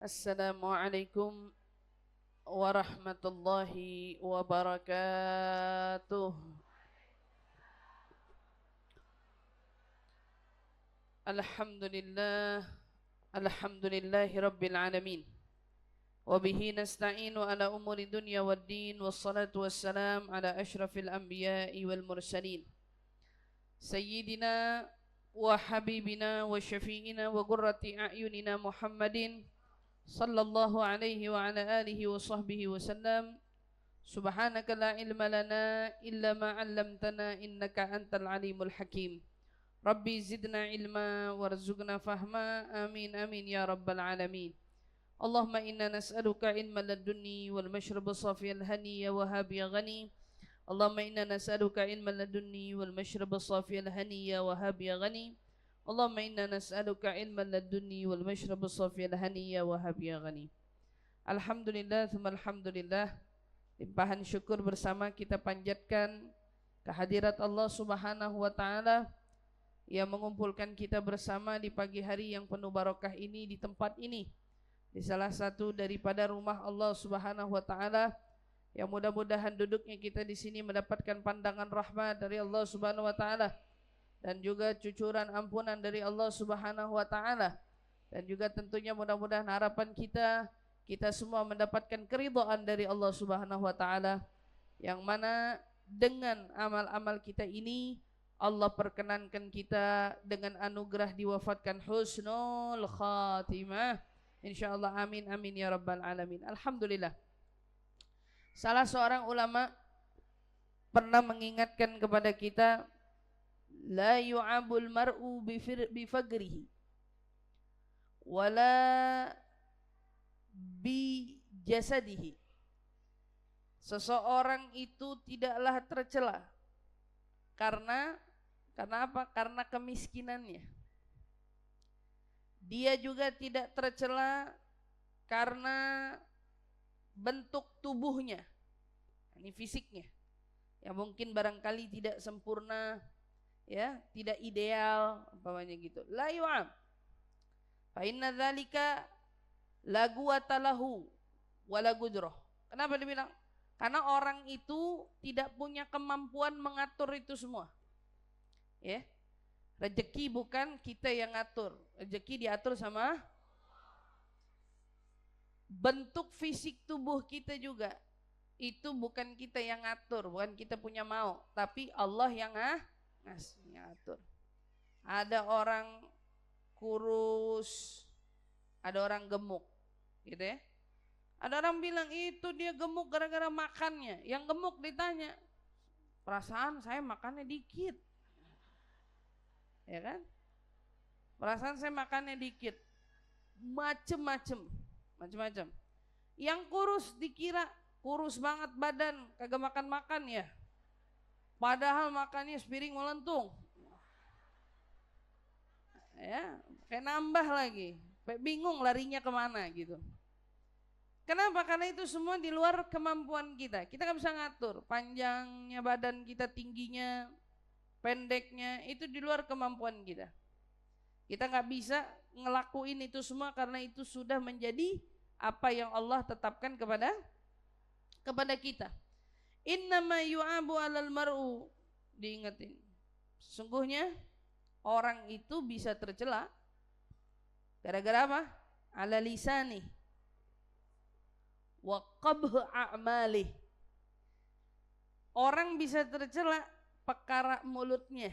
Assalamualaikum warahmatullahi wabarakatuh. Alhamdulillah, alhamdulillahi rabbil alamin. Wabihi nasta'inu ala umuri dunya waddin. Wassalatu wassalam ala ashrafil anbiya'i wal mursalin Sayyidina wa habibina wa syafi'ina wa qurrati a'yunina Muhammadin sallallahu alaihi wa ala alihi wa sahbihi wa sallam. Subhanaka la ilma lana illa ma 'allamtana innaka antal alimul hakim. Rabbi zidna ilma warzuqna fahma. Amin amin ya rabbal alamin. Allahumma inna nas'aluka ilman ladunni wal mashrab safiyal hani ya wahhab ya ghani. Allahumma inna nas'aluka ilman ladunni wal mashrab safiyal hani ya wahhab ya ghani. Allahumma inna nas'aluka ilman ladunni wal mashrab safiyal hani ya wahhab ya ghani. Alhamdulillah tsumma alhamdulillah. Limpahan syukur bersama kita panjatkan kehadirat Allah Subhanahu wa taala yang mengumpulkan kita bersama di pagi hari yang penuh barokah ini di tempat ini, di salah satu daripada rumah Allah Subhanahu wa taala, yang mudah-mudahan duduknya kita di sini mendapatkan pandangan rahmat dari Allah Subhanahu wa taala dan juga cucuran ampunan dari Allah Subhanahu wa taala, dan juga tentunya mudah-mudahan harapan kita semua mendapatkan keridhaan dari Allah Subhanahu wa taala, yang mana dengan amal-amal kita ini Allah perkenankan kita dengan anugerah diwafatkan husnul khatimah insyaallah. Amin amin ya rabbal alamin. Alhamdulillah. Salah seorang ulama pernah mengingatkan kepada kita, la yu'abul mar'u bifagrihi wala bi jasadihi. Seseorang itu tidaklah tercela karena apa? Karena kemiskinannya. Dia juga tidak tercela karena bentuk tubuhnya, ini fisiknya, yang mungkin barangkali tidak sempurna, ya, tidak ideal, umpamanya gitu. La yu'ab. Fa inna dzalika la quwwata lahu wala qudrah. Kenapa dibilang? Karena orang itu tidak punya kemampuan mengatur itu semua. Ya. Rezeki bukan kita yang ngatur. Rezeki diatur sama bentuk fisik tubuh kita juga. Itu bukan kita yang ngatur, bukan kita punya mau, tapi Allah yang ngatur. Ada orang kurus, ada orang gemuk, gitu ya. Ada orang bilang itu dia gemuk gara-gara makannya. Yang gemuk ditanya, perasaan saya makannya dikit, ya kan? Perasaan saya makannya dikit. Macem-macem. Yang kurus dikira kurus banget badan, kagak makan ya. Padahal makannya sepiring melentung. Ya, kayak nambah lagi. Kayak bingung larinya kemana gitu. Kenapa? Karena itu semua di luar kemampuan kita. Kita nggak bisa ngatur panjangnya badan kita, tingginya, pendeknya, itu di luar kemampuan kita. Kita nggak bisa ngelakuin itu semua karena itu sudah menjadi apa yang Allah tetapkan kepada kita. Innama yu'abu 'alal mar'u, diingetin. Sesungguhnya orang itu bisa tercela gara-gara apa? Ala lisani wa qabh a'malih. Orang bisa tercela perkara mulutnya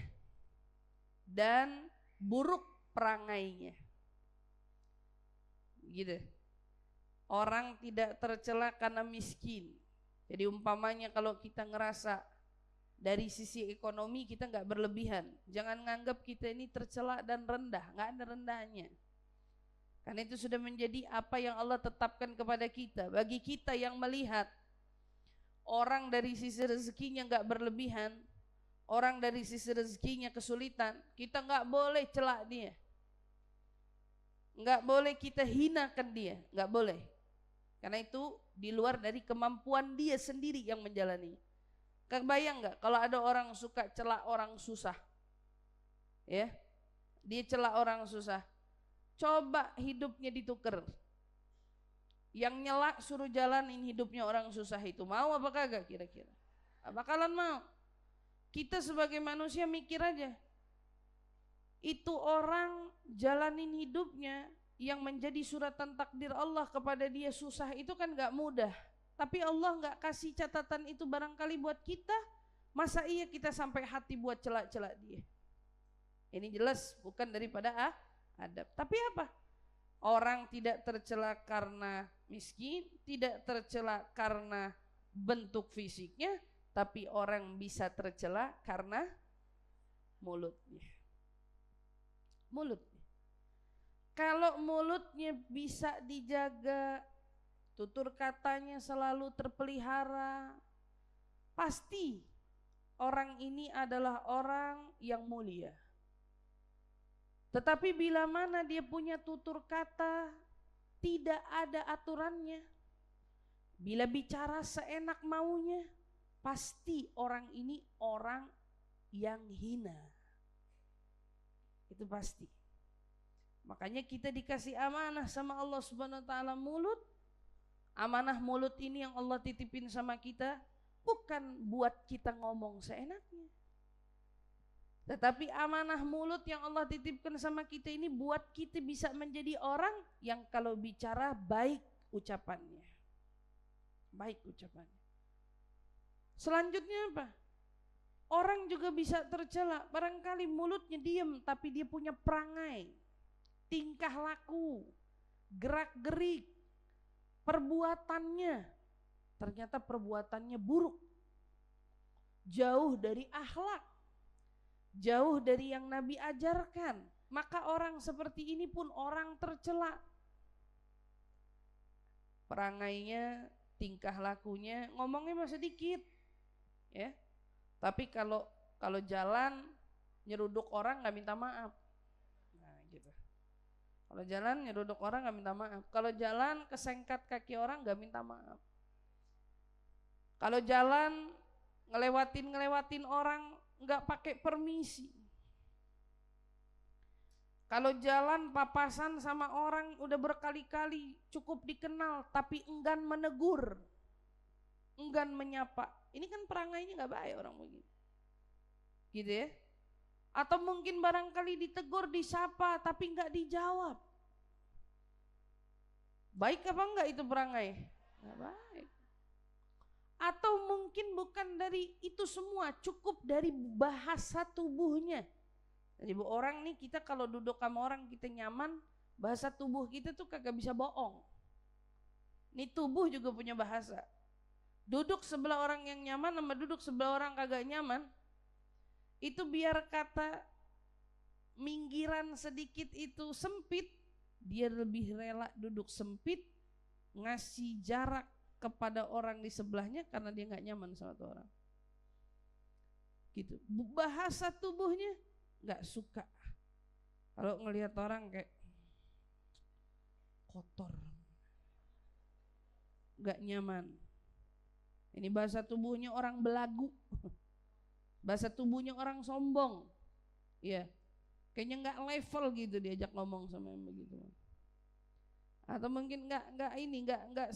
dan buruk perangainya. Gitu. Orang tidak tercela karena miskin. Jadi umpamanya kalau kita ngerasa dari sisi ekonomi kita nggak berlebihan, jangan nganggap kita ini tercela dan rendah, nggak ada rendahnya. Karena itu sudah menjadi apa yang Allah tetapkan kepada kita. Bagi kita yang melihat orang dari sisi rezekinya nggak berlebihan, orang dari sisi rezekinya kesulitan, kita nggak boleh celak dia, nggak boleh kita hinakan dia, nggak boleh. Karena itu di luar dari kemampuan dia sendiri yang menjalani. Kebayang nggak kalau ada orang suka celak orang susah, ya, dia celak orang susah. Coba hidupnya ditukar. Yang nyela suruh jalanin hidupnya orang susah itu mau apa kagak kira-kira? Bakalan mau. Kita sebagai manusia mikir aja, itu orang jalanin hidupnya yang menjadi suratan takdir Allah kepada dia susah itu kan gak mudah. Tapi Allah gak kasih catatan itu barangkali buat kita. Masa iya kita sampai hati buat celak-celak dia? Ini jelas bukan daripada adab. Tapi apa? Orang tidak tercela karena miskin, tidak tercela karena bentuk fisiknya, tapi orang bisa tercela karena mulutnya. Mulutnya. Kalau mulutnya bisa dijaga, tutur katanya selalu terpelihara, pasti orang ini adalah orang yang mulia. Tetapi bila mana dia punya tutur kata tidak ada aturannya, bila bicara seenak maunya, pasti orang ini orang yang hina. Itu pasti. Makanya kita dikasih amanah sama Allah Subhanahu wa taala mulut. Amanah mulut ini yang Allah titipin sama kita bukan buat kita ngomong seenaknya. Tetapi amanah mulut yang Allah titipkan sama kita ini buat kita bisa menjadi orang yang kalau bicara baik ucapannya. Baik ucapannya. Selanjutnya apa? Orang juga bisa tercela, barangkali mulutnya diam tapi dia punya perangai, tingkah laku, gerak-gerik, perbuatannya ternyata perbuatannya buruk, jauh dari akhlak, jauh dari yang Nabi ajarkan. Maka orang seperti ini pun orang tercela. Perangainya, tingkah lakunya, ngomongnya masih sedikit, ya. Tapi kalau jalan nyeruduk orang nggak minta maaf, nah gitu. Kalau jalan nyeruduk orang nggak minta maaf. Kalau jalan kesengkat kaki orang nggak minta maaf. Kalau jalan ngelewatin orang nggak pakai permisi. Kalau jalan papasan sama orang udah berkali-kali cukup dikenal tapi enggan menegur, enggan menyapa. Ini kan perangainya nggak baik orang begini, gitu ya. Atau mungkin barangkali ditegur, disapa tapi nggak dijawab. Baik apa enggak itu perangai? Nggak baik. Atau mungkin bukan dari itu semua, cukup dari bahasa tubuhnya. Jadi orang nih, kita kalau duduk sama orang kita nyaman, bahasa tubuh kita tuh kagak bisa bohong. Nih tubuh juga punya bahasa. Duduk sebelah orang yang nyaman sama duduk sebelah orang kagak nyaman, itu biar kata minggiran sedikit itu sempit, dia lebih rela duduk sempit, ngasih jarak kepada orang di sebelahnya karena dia nggak nyaman sama tuh orang. Gitu. Bahasa tubuhnya nggak suka. Kalau ngelihat orang kayak kotor, nggak nyaman. Ini bahasa tubuhnya orang belagu, bahasa tubuhnya orang sombong, ya. Kayaknya nggak level gitu diajak ngomong sama yang begitu. Atau mungkin nggak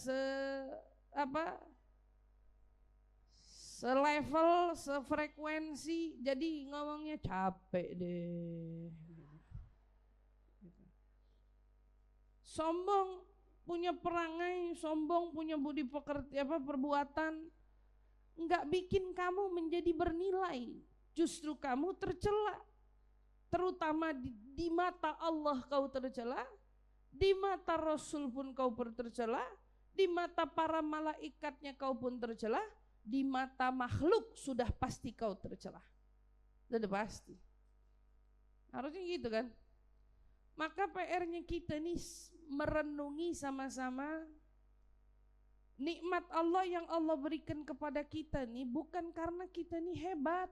selevel, sefrekuensi, jadi ngomongnya capek deh. Sombong, punya perangai, sombong, punya budi pekerti perbuatan, nggak bikin kamu menjadi bernilai, justru kamu tercela. Terutama di mata Allah kau tercela, di mata Rasul pun kau tercela, di mata para malaikatnya kau pun tercela, di mata makhluk sudah pasti kau tercela. Sudah pasti. Harusnya gitu kan. Maka PR-nya kita nih merenungi sama-sama nikmat Allah yang Allah berikan kepada kita nih, bukan karena kita nih hebat,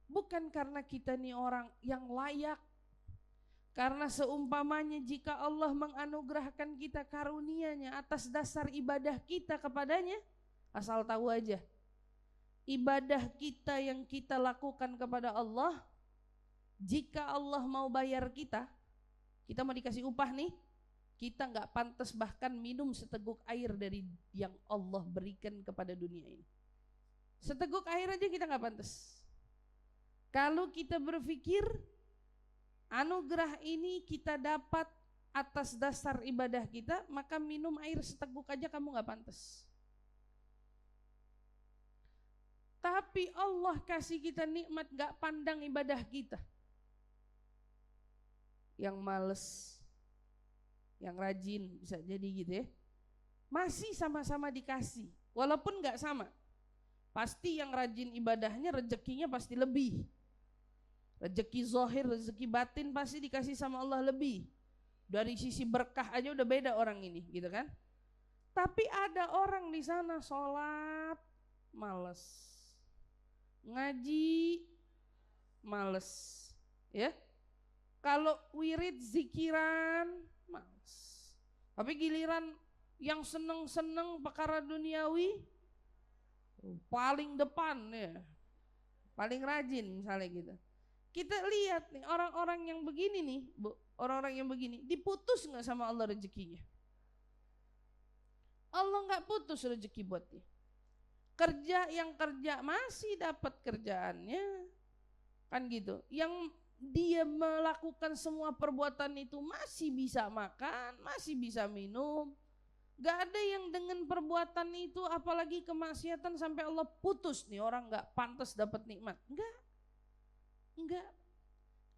bukan karena kita nih orang yang layak. Karena seumpamanya jika Allah menganugerahkan kita karunia-Nya atas dasar ibadah kita kepadanya, asal tahu aja, ibadah kita yang kita lakukan kepada Allah, jika Allah mau bayar kita mau dikasih upah nih, Kita nggak pantas bahkan minum seteguk air dari yang Allah berikan kepada dunia ini. Seteguk air aja kita nggak pantas. Kalau kita berpikir anugerah ini kita dapat atas dasar ibadah kita, maka minum air seteguk aja kamu nggak pantas. Tapi Allah kasih kita nikmat nggak pandang ibadah kita. Yang males, yang rajin, bisa jadi gitu ya. Masih sama-sama dikasih, walaupun nggak sama. Pasti yang rajin ibadahnya rezekinya pasti lebih. Rezeki zahir, rezeki batin pasti dikasih sama Allah lebih. Dari sisi berkah aja udah beda orang ini, gitu kan? Tapi ada orang di sana sholat males, ngaji males, ya. Kalau wirid zikiran males. Tapi giliran yang seneng-seneng perkara duniawi paling depan ya, paling rajin misalnya gitu. Kita lihat nih orang-orang yang begini nih, Bu, orang-orang yang begini diputus nggak sama Allah rezekinya? Allah nggak putus rezeki buat dia. Kerja yang kerja masih dapat kerjaannya, kan gitu. Yang dia melakukan semua perbuatan itu masih bisa makan, masih bisa minum. Gak ada yang dengan perbuatan itu apalagi kemaksiatan sampai Allah putus nih orang gak pantas dapat nikmat. Enggak.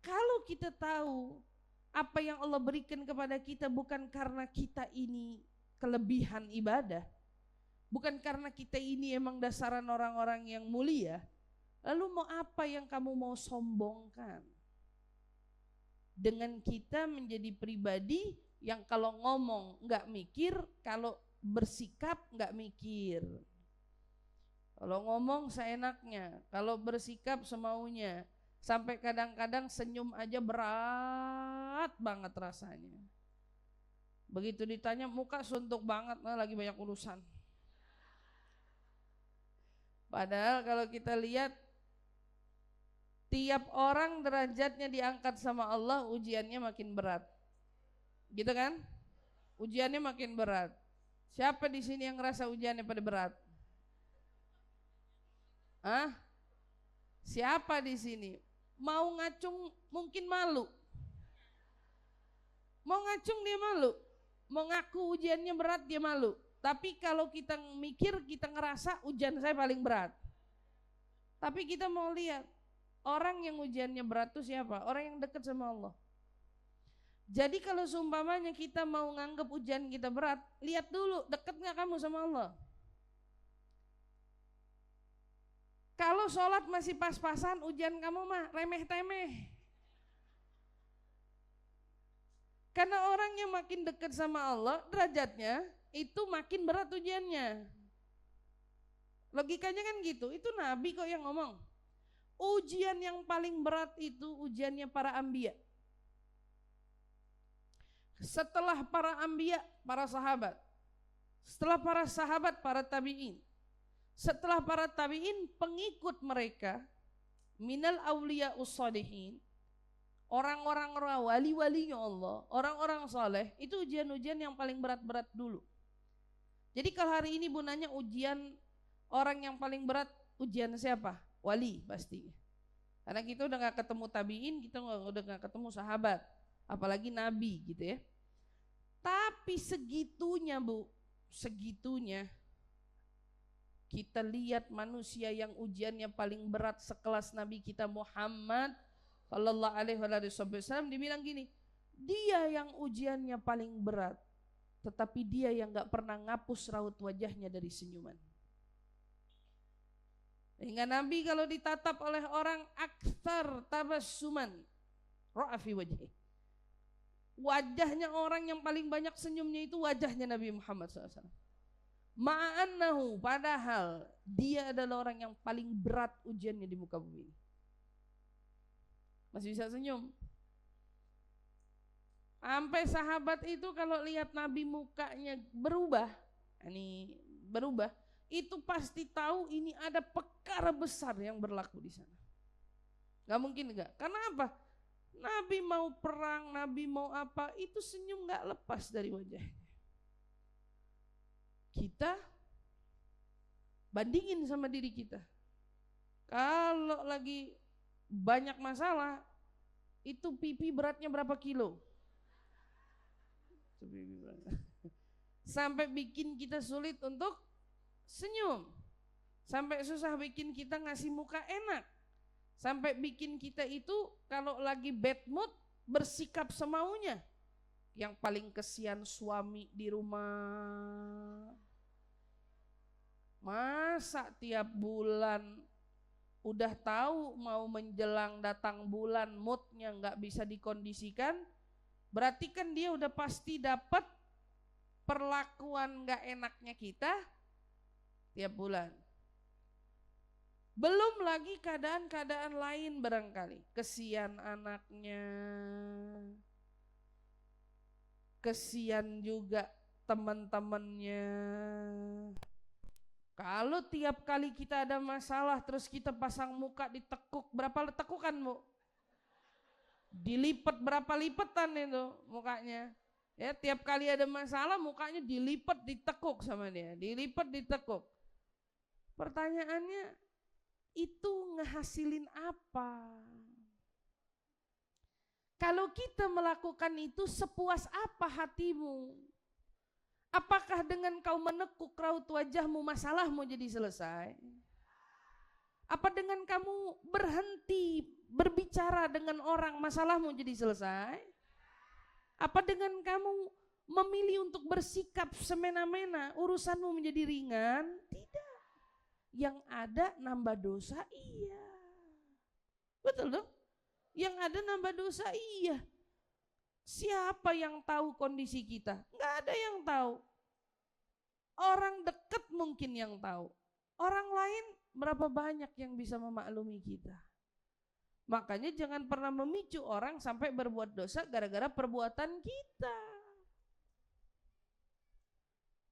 Kalau kita tahu apa yang Allah berikan kepada kita bukan karena kita ini kelebihan ibadah, bukan karena kita ini emang dasaran orang-orang yang mulia, lalu mau apa yang kamu mau sombongkan? Dengan kita menjadi pribadi yang kalau ngomong nggak mikir, kalau bersikap nggak mikir. Kalau ngomong seenaknya, kalau bersikap semaunya, sampai kadang-kadang senyum aja berat banget rasanya. Begitu ditanya muka suntuk banget, nah lagi banyak urusan. Padahal kalau kita lihat tiap orang derajatnya diangkat sama Allah, ujiannya makin berat. Gitu kan? Ujiannya makin berat. Siapa di sini yang ngerasa ujiannya pada berat? Hah? Siapa di sini? Mau ngacung mungkin malu. Mau ngacung dia malu. Mau ngaku ujiannya berat dia malu. Tapi kalau kita mikir, kita ngerasa ujian saya paling berat. Tapi kita mau lihat orang yang ujiannya berat itu siapa? Orang yang dekat sama Allah. Jadi kalau seumpamanya kita mau nganggap ujian kita berat, lihat dulu dekat nggak kamu sama Allah. Kalau sholat masih pas-pasan, ujian kamu mah remeh-temeh. Karena orang yang makin dekat sama Allah, derajatnya itu makin berat ujiannya. Logikanya kan gitu, itu Nabi kok yang ngomong. Ujian yang paling berat itu ujiannya para anbiya. Setelah para anbiya, para sahabat. Setelah para sahabat, para tabi'in. Setelah para tabi'in, pengikut mereka, minal awliya ussalihin, orang-orang wali-walinya Allah, orang-orang saleh, itu ujian-ujian yang paling berat-berat dulu. Jadi kalau hari ini Bu nanya ujian orang yang paling berat, ujian siapa? Wali pasti. Karena kita udah gak ketemu tabi'in, kita udah gak ketemu sahabat, apalagi nabi gitu ya. Tapi segitunya Bu, segitunya kita lihat manusia yang ujiannya paling berat sekelas Nabi kita Muhammad sallallahu alaihi wasallam, dibilang gini, dia yang ujiannya paling berat, tetapi dia yang gak pernah ngapus raut wajahnya dari senyuman. Hingga Nabi kalau ditatap oleh orang aktsar tabassuman ra'a fi wajhi. Wajahnya orang yang paling banyak senyumnya itu wajahnya Nabi Muhammad SAW. Ma'annahu, padahal dia adalah orang yang paling berat ujiannya di muka bumi ini. Masih bisa senyum. Sampai sahabat itu kalau lihat Nabi mukanya berubah, ini berubah, itu pasti tahu ini ada perkara besar yang berlaku di sana. Gak mungkin enggak. Karena apa? Nabi mau perang, Nabi mau apa, itu senyum gak lepas dari wajahnya. Kita bandingin sama diri kita. Kalau lagi banyak masalah, itu pipi beratnya berapa kilo? Sampai bikin kita sulit untuk senyum. Sampai susah bikin kita ngasih muka enak. Sampai bikin kita itu kalau lagi bad mood bersikap semaunya. Yang paling kesian suami di rumah. Masa tiap bulan udah tahu mau menjelang datang bulan moodnya nggak bisa dikondisikan, berarti kan dia udah pasti dapat perlakuan nggak enaknya kita tiap bulan. Belum lagi keadaan-keadaan lain barangkali, kesian anaknya, kesian juga teman-temannya. Kalau tiap kali kita ada masalah terus kita pasang muka ditekuk, berapa tekukan Bu? Dilipat berapa lipatan itu mukanya. Ya, tiap kali ada masalah mukanya dilipat ditekuk sama dia, dilipat ditekuk. Pertanyaannya, itu ngehasilin apa? Kalau kita melakukan itu sepuas apa hatimu? Apakah dengan kau menekuk raut wajahmu masalahmu jadi selesai? Apa dengan kamu berhenti berbicara dengan orang masalahmu jadi selesai? Apa dengan kamu memilih untuk bersikap semena-mena urusanmu menjadi ringan? Tidak. Yang ada nambah dosa, iya. Betul dong? Yang ada nambah dosa, iya. Siapa yang tahu kondisi kita? Nggak ada yang tahu. Orang dekat mungkin yang tahu. Orang lain berapa banyak yang bisa memaklumi kita. Makanya jangan pernah memicu orang sampai berbuat dosa gara-gara perbuatan kita.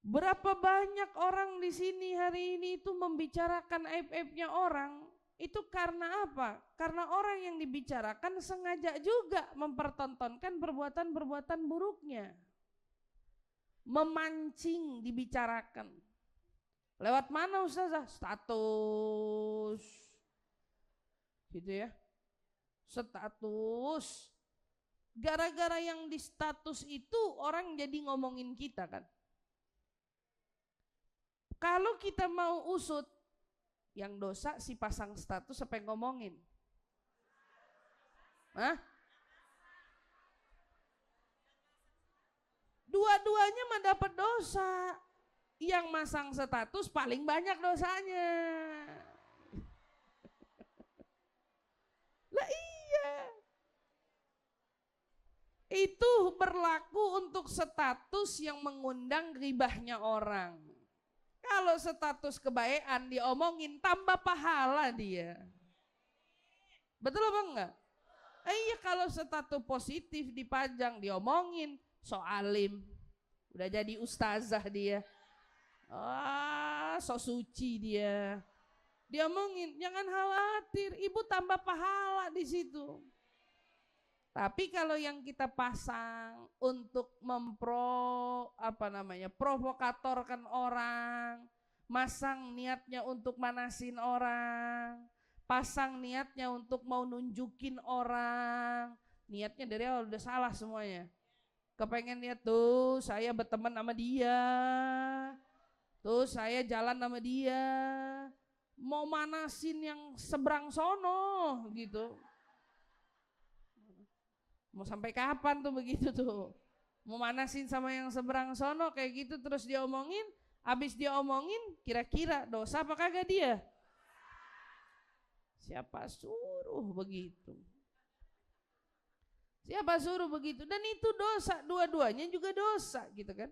Berapa banyak orang di sini hari ini itu membicarakan aib-aibnya orang. Itu karena apa? Karena orang yang dibicarakan sengaja juga mempertontonkan perbuatan-perbuatan buruknya. Memancing dibicarakan. Lewat mana Ustazah? Status. Gitu ya. Status. Gara-gara yang di status itu orang jadi ngomongin kita kan. Kalau kita mau usut, yang dosa si pasang status apa yang ngomongin? Hah? Dua-duanya mah dapat dosa. Yang masang status paling banyak dosanya. Lah iya. Itu berlaku untuk status yang mengundang ribahnya orang. Kalau status kebaikan diomongin tambah pahala dia. Betul apa enggak? Iya, kalau status positif dipajang diomongin, so alim, udah jadi ustazah dia. So suci dia. Diomongin, jangan khawatir, ibu tambah pahala di situ. Tapi kalau yang kita pasang untuk provokatorkan orang, masang niatnya untuk manasin orang, pasang niatnya untuk mau nunjukin orang, niatnya dari awal udah salah semuanya. Kepengen lihat tuh saya berteman sama dia, tuh saya jalan sama dia, mau manasin yang seberang sono gitu. Mau sampai kapan tuh begitu tuh? Mau manasin sama yang seberang sono kayak gitu terus dia omongin, habis dia omongin kira-kira dosa apa kagak dia? Siapa suruh begitu? Siapa suruh begitu? Dan itu dosa, dua-duanya juga dosa gitu kan.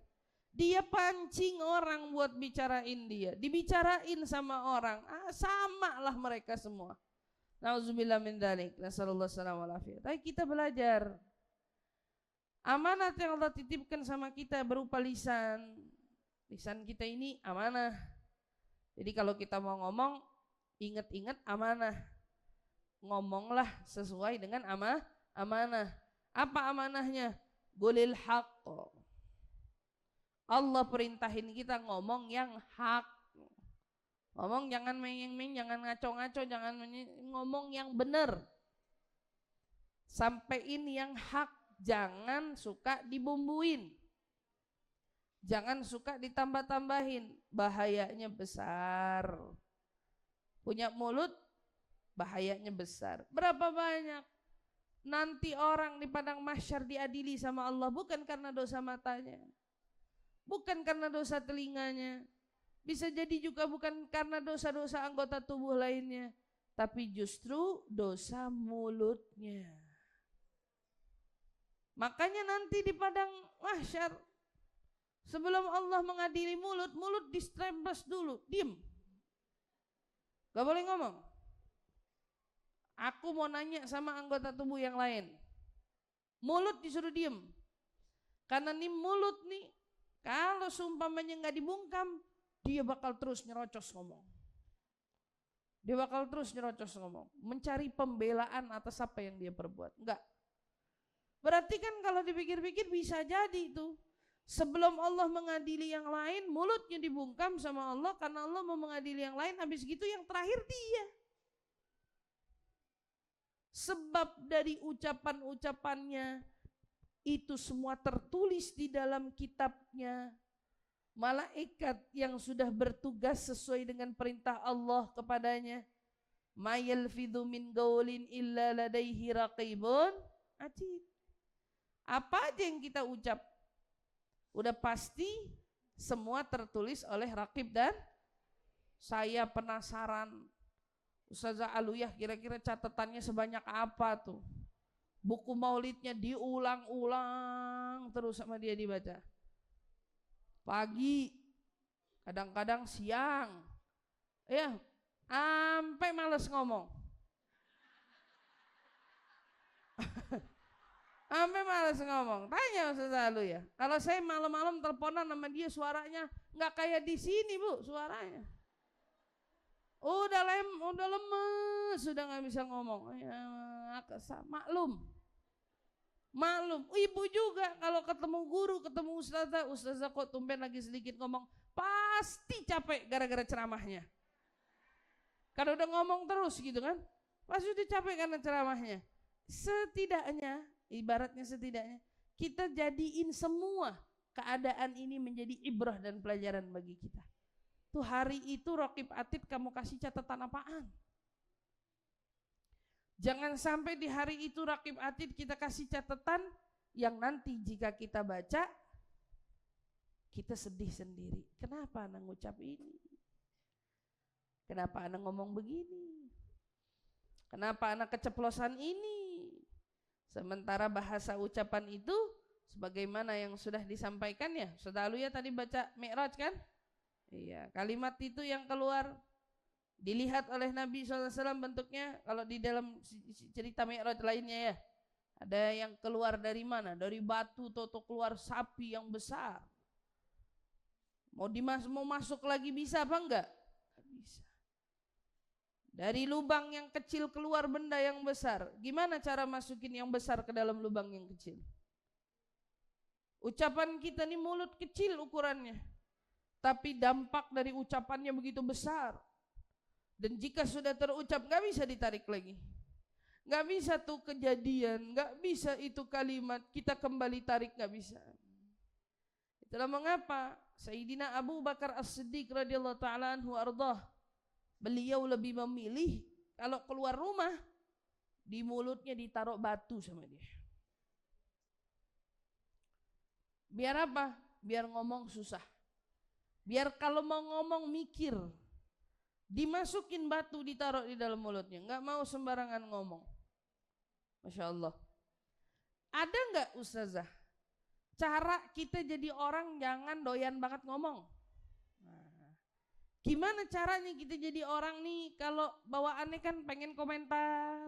Dia pancing orang buat bicarain dia, dibicarain sama orang, sama lah mereka semua. Nauzubillah min dzalik, nasallallahu alaihi wasallam. Tapi kita belajar. Amanat yang Allah titipkan sama kita berupa lisan. Lisan kita ini amanah. Jadi kalau kita mau ngomong, ingat-ingat amanah. Ngomonglah sesuai dengan amanah. Apa amanahnya? Qulil haqq. Allah perintahin kita ngomong yang hak. Ngomong jangan meng-meng, jangan ngaco-ngaco, jangan ngomong yang benar. Sampaiin yang hak, jangan suka dibumbuin. Jangan suka ditambah-tambahin, bahayanya besar. Punya mulut, bahayanya besar. Berapa banyak nanti orang di padang mahsyar diadili sama Allah bukan karena dosa matanya, bukan karena dosa telinganya, bisa jadi juga bukan karena dosa-dosa anggota tubuh lainnya, tapi justru dosa mulutnya. Makanya nanti di padang mahsyar sebelum Allah mengadili mulut, mulut distrembas dulu, diem, gak boleh ngomong. Aku mau nanya sama anggota tubuh yang lain, mulut disuruh diem. Karena nih mulut nih, kalau seumpamanya gak dibungkam, dia bakal terus nyerocos ngomong. Dia bakal terus nyerocos ngomong, mencari pembelaan atas apa yang dia perbuat. Enggak. Berarti kan kalau dipikir-pikir bisa jadi itu. Sebelum Allah mengadili yang lain, mulutnya dibungkam sama Allah karena Allah mau mengadili yang lain, habis gitu yang terakhir dia. Sebab dari ucapan-ucapannya itu semua tertulis di dalam kitabnya. Malaikat yang sudah bertugas sesuai dengan perintah Allah kepadanya, ma yalfidhu min qaulin illa ladaihi raqibun atid. Apa aja yang kita ucap udah pasti semua tertulis oleh raqib. Dan saya penasaran, Ustazah Aluyah kira-kira catatannya sebanyak apa tuh? Buku maulidnya diulang-ulang terus sama dia dibaca. Pagi, kadang-kadang siang, ya, sampai males ngomong. Sampai males ngomong. Tanya Ustazah Aluyah, kalau saya malam-malam teleponan sama dia suaranya nggak kayak di sini Bu suaranya. Udah lemes, sudah nggak bisa ngomong. Ya, maklum, ibu juga kalau ketemu guru, ketemu ustazah kok tumben lagi sedikit ngomong, pasti capek gara-gara ceramahnya. Karena udah ngomong terus gitu kan, pasti udah capek karena ceramahnya. Setidaknya, ibaratnya setidaknya, kita jadiin semua keadaan ini menjadi ibrah dan pelajaran bagi kita. Tuh hari itu Raqib Atid kamu kasih catatan apaan? Jangan sampai di hari itu Raqib Atid kita kasih catatan yang nanti jika kita baca kita sedih sendiri. Kenapa anak ngucap ini? Kenapa anak ngomong begini? Kenapa anak keceplosan ini? Sementara bahasa ucapan itu sebagaimana yang sudah disampaikan ya. Saudara Aluyah tadi baca Mi'raj kan? Iya, kalimat itu yang keluar dilihat oleh Nabi SAW bentuknya. Kalau di dalam cerita Mi'raj lainnya ya, ada yang keluar dari mana? Dari batu, toto keluar sapi yang besar. Mau masuk lagi bisa apa enggak? Bisa. Dari lubang yang kecil keluar benda yang besar. Gimana cara masukin yang besar ke dalam lubang yang kecil? Ucapan kita ini mulut kecil ukurannya, tapi dampak dari ucapannya begitu besar. Dan jika sudah terucap gak bisa ditarik lagi, gak bisa tuh kejadian, gak bisa itu kalimat kita kembali tarik, gak bisa. Itulah mengapa Sayyidina Abu Bakar As-Siddiq radhiyallahu ta'ala anhu ardah, beliau lebih memilih kalau keluar rumah di mulutnya ditaruh batu sama dia. Biar apa? Biar ngomong susah. Biar kalau mau ngomong mikir. Dimasukin batu ditaruh di dalam mulutnya, nggak mau sembarangan ngomong. Masya Allah. Ada nggak ustazah cara kita jadi orang jangan doyan banget ngomong? Nah, gimana caranya kita jadi orang nih kalau bawaannya kan pengen komentar,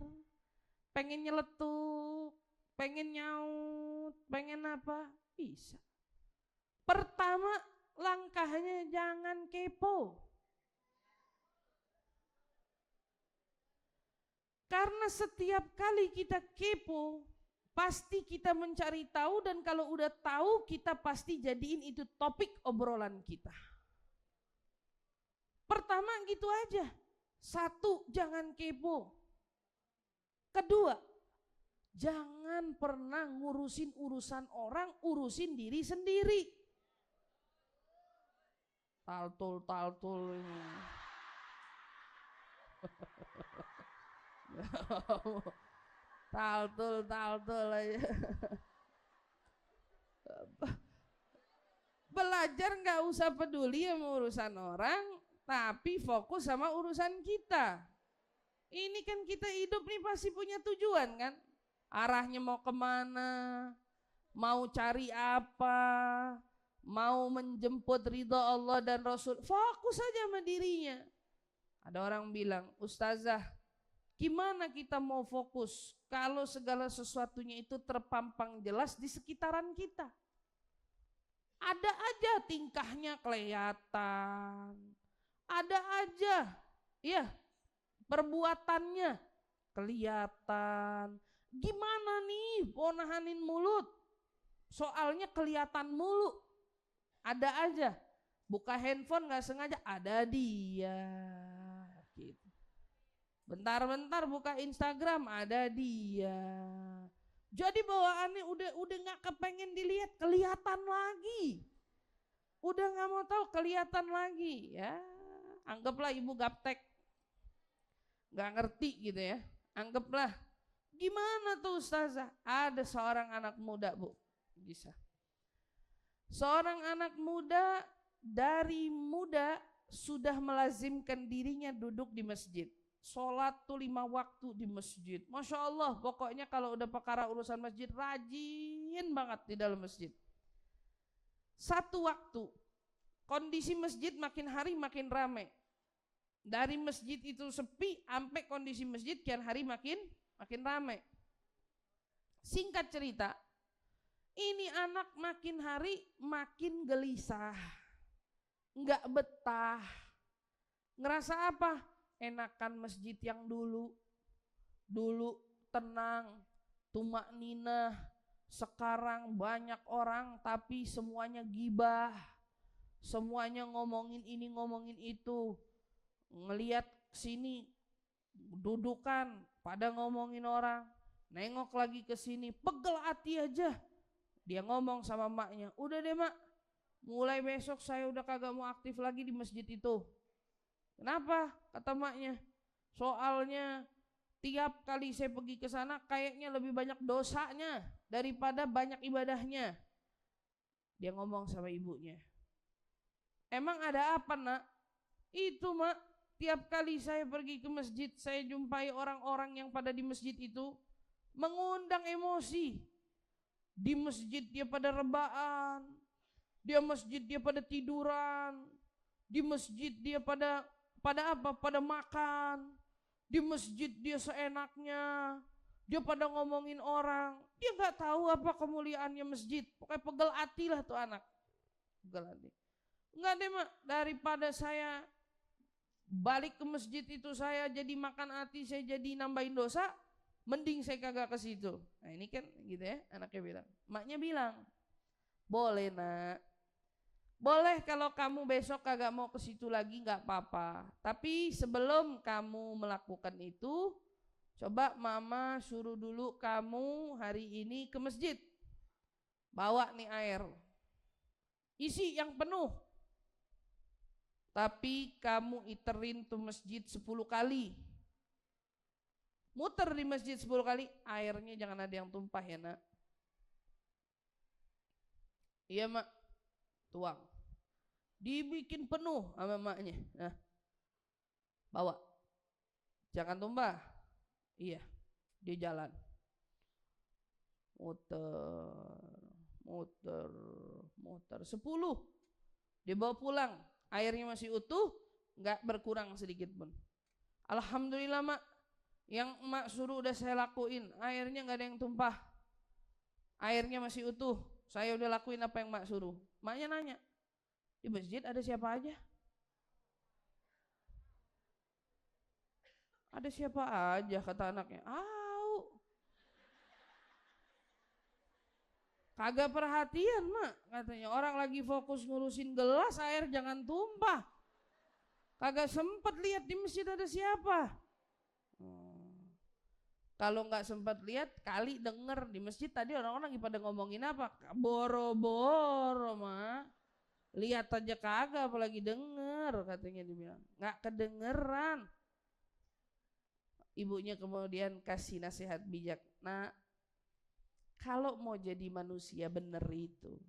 pengen nyeletuk, pengen nyaut, pengen apa? Bisa. Pertama langkahnya jangan kepo. Karena setiap kali kita kepo, pasti kita mencari tahu, dan kalau udah tahu kita pasti jadiin itu topik obrolan kita. Pertama gitu aja. Satu, jangan kepo. Kedua, jangan pernah ngurusin urusan orang, urusin diri sendiri. Taltul. Taltul aja. Belajar nggak usah peduli sama urusan orang, tapi fokus sama urusan kita. Ini kan kita hidup nih pasti punya tujuan kan? Arahnya mau kemana, mau cari apa, mau menjemput ridha Allah dan Rasul. Fokus saja sama dirinya. Ada orang bilang, Ustazah, gimana kita mau fokus kalau segala sesuatunya itu terpampang jelas di sekitaran kita? Ada aja tingkahnya kelihatan, ada aja ya perbuatannya kelihatan. Gimana nih mau nahanin mulut? Soalnya kelihatan mulu. Ada aja. Buka handphone gak sengaja, ada dia. Gitu. Bentar-bentar buka Instagram, ada dia. Jadi bawaannya udah gak kepengen dilihat, kelihatan lagi. Udah gak mau tahu, kelihatan lagi. Ya, anggaplah ibu gaptek, gak ngerti gitu ya. Anggaplah, gimana tuh Ustazah? Ada seorang anak muda Bu, bisa. Seorang anak muda dari muda sudah melazimkan dirinya duduk di masjid. Sholat tuh 5 waktu di masjid. Masya Allah, pokoknya kalau udah perkara urusan masjid rajin banget di dalam masjid. Satu waktu kondisi masjid makin hari makin ramai. Dari masjid itu sepi sampai kondisi masjid kian hari makin ramai. Singkat cerita, ini anak makin hari makin gelisah, nggak betah. Ngerasa apa? Enakan masjid yang dulu tenang, tumakninah. Sekarang banyak orang tapi semuanya gibah, semuanya ngomongin ini ngomongin itu. Ngelihat sini dudukan pada ngomongin orang, nengok lagi ke sini, pegel hati aja. Dia ngomong sama maknya, udah deh mak, mulai besok saya udah kagak mau aktif lagi di masjid itu. Kenapa? Kata maknya, soalnya tiap kali saya pergi ke sana kayaknya lebih banyak dosanya daripada banyak ibadahnya. Dia ngomong sama ibunya, emang ada apa nak? Itu mak, tiap kali saya pergi ke masjid saya jumpai orang-orang yang pada di masjid itu mengundang emosi. Di masjid dia pada rebaan, di masjid dia pada tiduran, di masjid dia pada apa? Pada makan. Di masjid dia seenaknya, dia pada ngomongin orang. Dia nggak tahu apa kemuliaannya masjid. Pokoknya pegel hati lah tuh anak. Pegel hati. Enggak deh mak, daripada saya balik ke masjid itu saya jadi makan hati, saya jadi nambahin dosa, mending saya kagak ke situ. Nah ini kan gitu ya, anaknya bilang. Maknya bilang, boleh nak, boleh kalau kamu besok kagak mau ke situ lagi nggak apa-apa. Tapi sebelum kamu melakukan itu, coba mama suruh dulu kamu hari ini ke masjid. Bawa nih air, isi yang penuh. Tapi kamu iterin tuh masjid 10 kali. Muter di masjid 10 kali, airnya jangan ada yang tumpah ya nak. Iya mak, tuang. Dibikin penuh sama maknya. Nah, bawa, jangan tumpah. Iya, dia jalan, muter 10, dia bawa pulang, airnya masih utuh, nggak berkurang sedikit pun. Alhamdulillah mak, yang emak suruh udah saya lakuin, airnya nggak ada yang tumpah, airnya masih utuh, saya udah lakuin apa yang emak suruh. Maknya nanya, di masjid ada siapa aja? Ada siapa aja, kata anaknya. Kagak perhatian, Mak, katanya. Orang lagi fokus ngurusin gelas, air jangan tumpah. Kagak sempet lihat di masjid ada siapa. Kalau nggak sempat lihat, kali denger di masjid tadi orang-orang lagi pada ngomongin apa? Boro-boro, Mak. Lihat aja kagak, apalagi denger, katanya dibilang. Nggak kedengeran. Ibunya kemudian kasih nasihat bijak. Nah, kalau mau jadi manusia bener itu,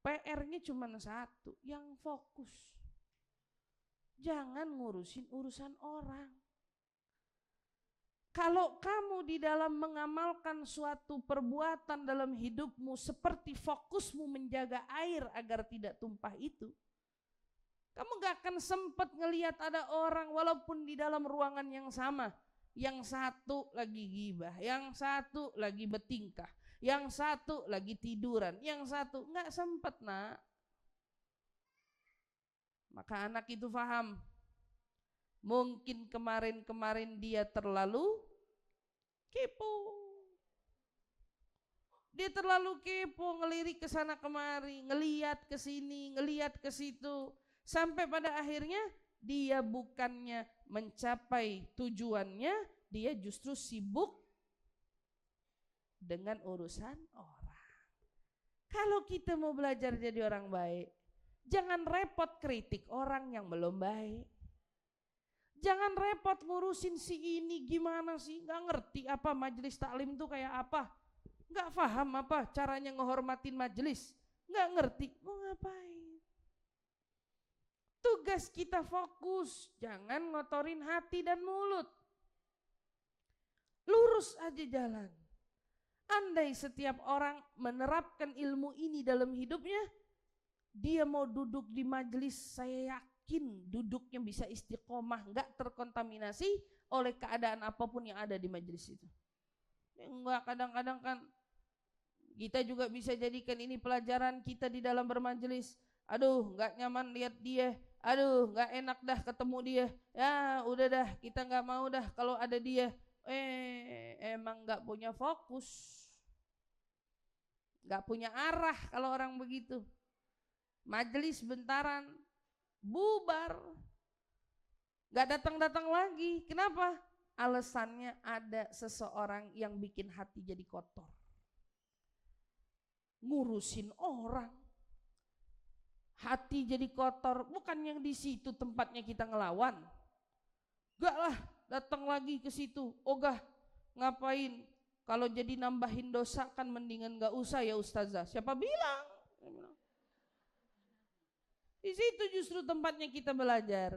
PR-nya cuma satu, yang fokus. Jangan ngurusin urusan orang. Kalau kamu di dalam mengamalkan suatu perbuatan dalam hidupmu seperti fokusmu menjaga air agar tidak tumpah itu, kamu gak akan sempat ngelihat ada orang walaupun di dalam ruangan yang sama. Yang satu lagi gibah, yang satu lagi bertingkah, yang satu lagi tiduran, yang satu gak sempat, Nak. Maka anak itu paham. Mungkin kemarin-kemarin dia terlalu kepo. Dia terlalu kepo, ngelirik ke sana kemari, ngeliat ke sini, ngeliat ke situ, sampai pada akhirnya dia bukannya mencapai tujuannya, dia justru sibuk dengan urusan orang. Kalau kita mau belajar jadi orang baik, jangan repot kritik orang yang belum baik. Jangan repot ngurusin si ini gimana sih, gak ngerti apa majelis taklim itu kayak apa, gak paham apa caranya ngehormatin majelis, gak ngerti, mau ngapain. Tugas kita fokus, jangan ngotorin hati dan mulut. Lurus aja jalan. Andai setiap orang menerapkan ilmu ini dalam hidupnya, dia mau duduk di majelis, saya yakin duduknya bisa istiqomah, gak terkontaminasi oleh keadaan apapun yang ada di majelis itu. Enggak, kadang-kadang kan kita juga bisa jadikan ini pelajaran kita di dalam bermajelis. Aduh, gak nyaman lihat dia, aduh gak enak dah ketemu dia, ya udah dah kita gak mau dah kalau ada dia. Emang gak punya fokus, gak punya arah kalau orang begitu. Majelis bentaran, bubar, gak datang-datang lagi. Kenapa? Alasannya ada seseorang yang bikin hati jadi kotor, ngurusin orang, hati jadi kotor. Bukan yang di situ tempatnya kita ngelawan, gak lah datang lagi ke situ. Ogah ngapain, kalau jadi nambahin dosa kan mendingan gak usah ya ustazah. Siapa bilang? Di situ justru tempatnya kita belajar.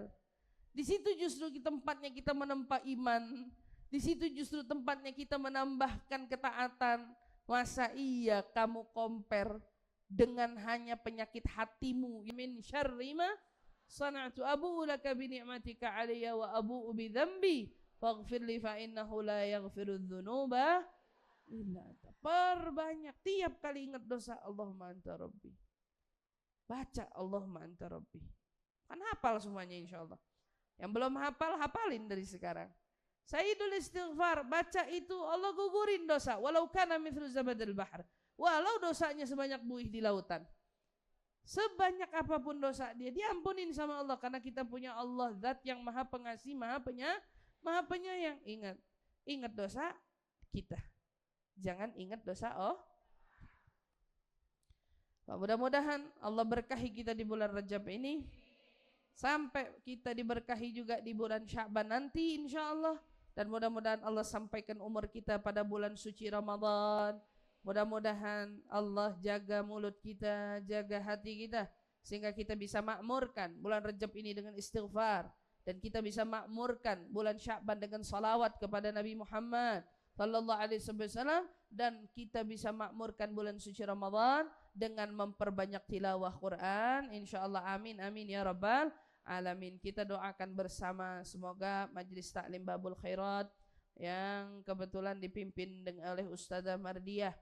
Di situ justru tempatnya kita menempa iman. Di situ justru tempatnya kita menambahkan ketaatan. Masa iya kamu compare dengan hanya penyakit hatimu? Min syarri ma sana'tu abu'u laka bi ni'matika 'alayya wa abu'u bi dzambi faghfir li fa innahu la yaghfiru dzunuba illa anta. Perbanyak tiap kali ingat dosa, Allahumma anta rabbi. Baca Allahumma anta rabbi. Kan hafal semuanya insyaallah. Yang belum hafal, hafalin dari sekarang. Sayyidul istighfar, baca itu Allah gugurin dosa. Walau kana mithlu zabadil bahr. Walau dosanya sebanyak buih di lautan. Sebanyak apapun dosa dia, diampunin sama Allah. Karena kita punya Allah, zat yang maha pengasih, maha penyayang. Ingat dosa kita. Jangan ingat dosa mudah-mudahan Allah berkahi kita di bulan Rajab ini, sampai kita diberkahi juga di bulan Sya'ban nanti insyaallah. Dan mudah-mudahan Allah sampaikan umur kita pada bulan suci Ramadan. Mudah-mudahan Allah jaga mulut kita, jaga hati kita, sehingga kita bisa makmurkan bulan Rajab ini dengan istighfar, dan kita bisa makmurkan bulan Sya'ban dengan salawat kepada Nabi Muhammad sallallahu alaihi wasallam, dan kita bisa makmurkan bulan suci Ramadan dengan memperbanyak tilawah Quran insyaallah. Amin amin ya rabbal alamin. Kita doakan bersama semoga Majelis Taklim Babul Khairat yang kebetulan dipimpin oleh Ustazah Mardiah,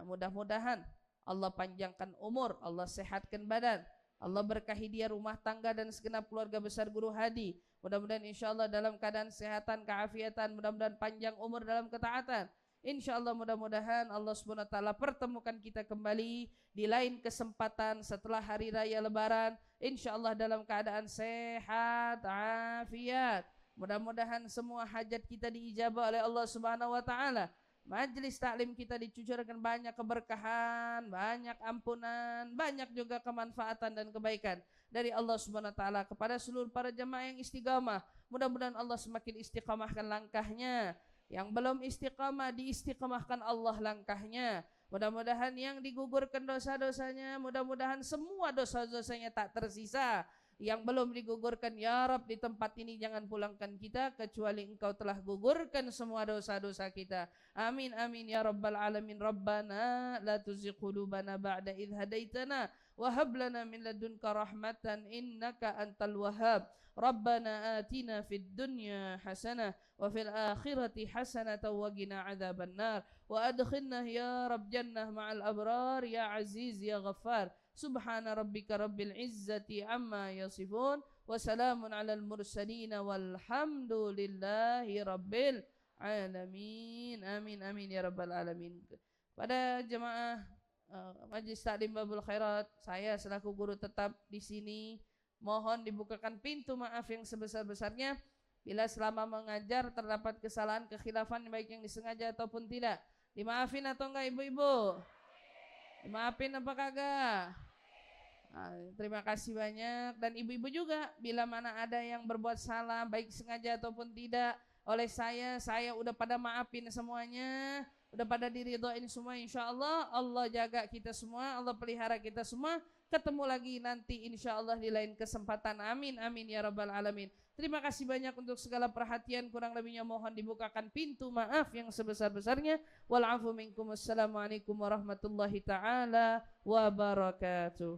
mudah-mudahan Allah panjangkan umur, Allah sehatkan badan, Allah berkahi dia, rumah tangga dan segenap keluarga besar Guru Hadi. Mudah-mudahan insyaallah dalam keadaan kesehatan, keafiatan, mudah-mudahan panjang umur dalam ketaatan. Insyaallah mudah-mudahan Allah Subhanahu wa taala pertemukan kita kembali di lain kesempatan setelah hari raya Lebaran, insyaallah dalam keadaan sehat, afiat. Mudah-mudahan semua hajat kita diijabah oleh Allah Subhanahu wa taala. Majelis taklim kita dicucurkan banyak keberkahan, banyak ampunan, banyak juga kemanfaatan dan kebaikan dari Allah Subhanahu wa taala kepada seluruh para jemaah yang istiqamah. Mudah-mudahan Allah semakin istiqamahkan langkahnya. Yang belum istiqamah diistiqamahkan Allah langkahnya. Mudah-mudahan yang digugurkan dosa-dosanya, mudah-mudahan semua dosa-dosanya tak tersisa. Yang belum digugurkan, ya Rab, di tempat ini jangan pulangkan kita kecuali Engkau telah gugurkan semua dosa-dosa kita. Amin amin ya rabbal alamin. Rabbana la tuzigh qulubana ba'da idh hadaitana wa hab lana min ladunka rahmatan innaka antal wahhab. Rabbana atina fid dunya hasanah wa fil akhirati hasanah wa qina adzaban nar wa adkhilna ya rabb jannah ma'al abrar ya aziz ya ghaffar. Subhana rabbika rabbil izzati amma yasifun wa salamun alal mursalin walhamdulillahi rabbil alamin. Amin amin ya rabbal alamin. Pada jemaah Majlis Taklim Babul Khairat, saya selaku guru tetap di sini mohon dibukakan pintu maaf yang sebesar-besarnya bila selama mengajar terdapat kesalahan kekhilafan baik yang disengaja ataupun tidak. Dimaafin atau enggak ibu-ibu? Dimaafin apa kagak? Terima kasih banyak. Dan ibu-ibu juga bila mana ada yang berbuat salah baik sengaja ataupun tidak oleh saya udah pada maafin semuanya, udah pada diridhoin semua. InsyaAllah Allah jaga kita semua, Allah pelihara kita semua. Ketemu lagi nanti insyaallah di lain kesempatan. Amin amin ya rabbal alamin. Terima kasih banyak untuk segala perhatian. Kurang lebihnya mohon dibukakan pintu maaf yang sebesar-besarnya. Wal afu minkum. Wassalamualaikum warahmatullahi taala wabarakatuh.